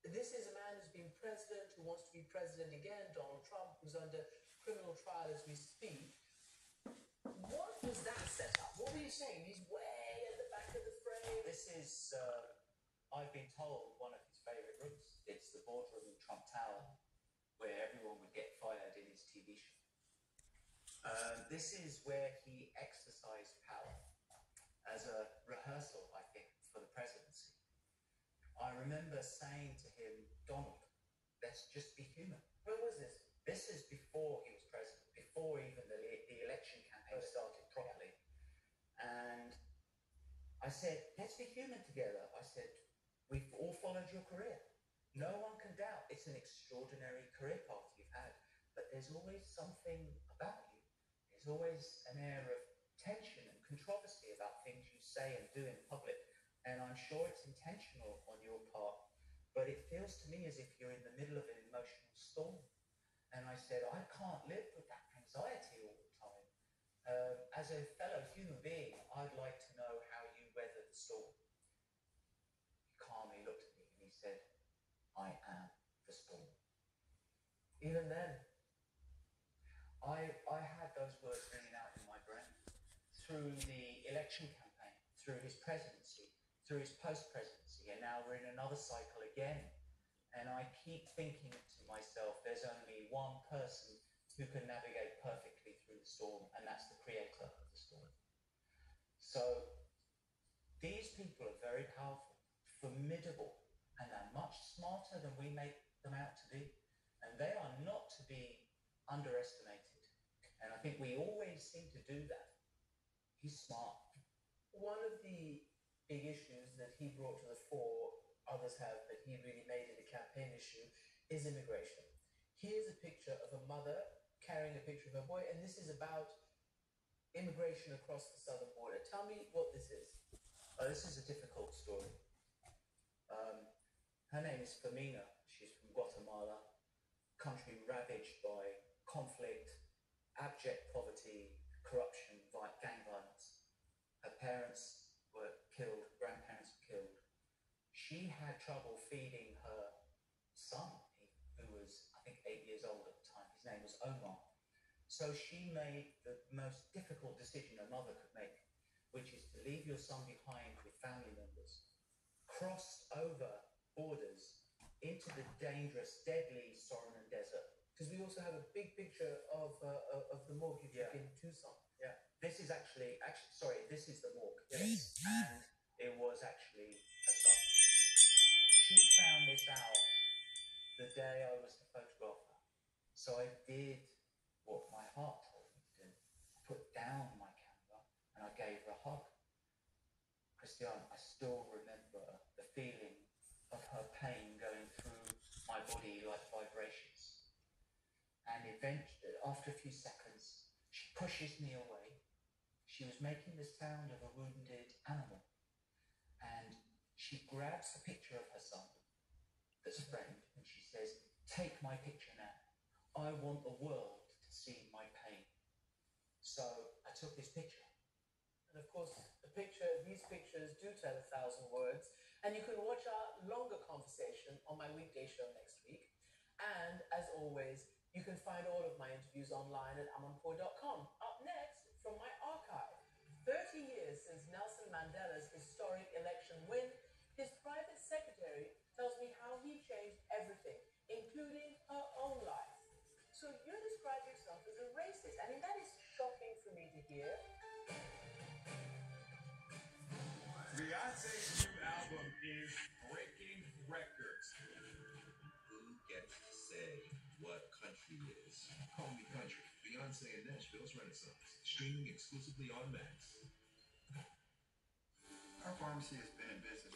This is a man who's been president, who wants to be president again, Donald Trump, who's under criminal trial as we speak. What was that setup? What were you saying? He's way at the back of the frame. This is, I've been told, one of his favourite rooms. It's the boardroom in Trump Tower, where everyone would get fired in his TV show. This is where he exercised power as a rehearsal, I think, for the presidency. I remember saying to him, Donald, let's just be human. When was this? This is before he was president, before even the election campaign started properly. And I said, let's be human together. I said, we've all followed your career. No one can doubt it's an extraordinary career path you've had, but there's always something about you. There's always an air of tension and controversy about things you say and do in public. And I'm sure it's intentional on your part, but it feels to me as if you're in the middle of an emotional storm. And I said, I can't live with that anxiety all the time. As a fellow human being, I'd like to know how you weather the storm. He calmly looked at me and he said, I am the storm. Even then, I had those words ringing out in my brain through the election campaign, through his presidency, through his post-presidency, and now we're in another cycle again. And I keep thinking to myself, there's only one person who can navigate perfectly through the storm, and that's the creator of the storm. So these people are very powerful, formidable, and they're much smarter than we make them out to be. And they are not to be underestimated. And I think we always seem to do that. He's smart. one of the big issues that he brought to the fore, others have, but he really made it a campaign issue, is immigration. Here's a picture of a mother carrying a picture of her boy, and this is about immigration across the southern border. Tell me what this is. This is a difficult story. Her name is Femina. She's from Guatemala, country ravaged by conflict, abject poverty, corruption, gang violence. Her parents were killed, grandparents were killed. She had trouble feeding her son, who was, I think, 8 years old at the time. His name was Omar. So she made the most difficult decision a mother could make, which is to leave your son behind with family members, cross over borders into the dangerous, deadly Soronan Desert. Because we also have a big picture of the morgue you took in Tucson. Yeah. This is this is the morgue. Yes. And it was actually her son. She found this out the day I was to photograph her. So I did what my heart told me to do. I put down my camera and I gave her a hug. Christiane, I still remember the feeling of her pain going through my body like vibrations. And eventually, after a few seconds, she pushes me away. She was making the sound of a wounded animal. And she grabs a picture of her son that's framed, and she says, "Take my picture now. I want the world to see my pain." So I took this picture. And of course, these pictures do tell 1,000 words. And you can watch our longer conversation on my weekday show next week. And as always, you can find all of my interviews online at amanpour.com. Up next, from my archive, 30 years since Nelson Mandela's historic election win, his private secretary tells me how he changed everything, including her own life. So you describe yourself as a racist. I mean, that is shocking for me to hear. Beyonce's new album is breaking records. Who gets to say what country is? Call Me Country. Beyonce and Nashville's Renaissance. Streaming exclusively on Max. Our pharmacy has been in business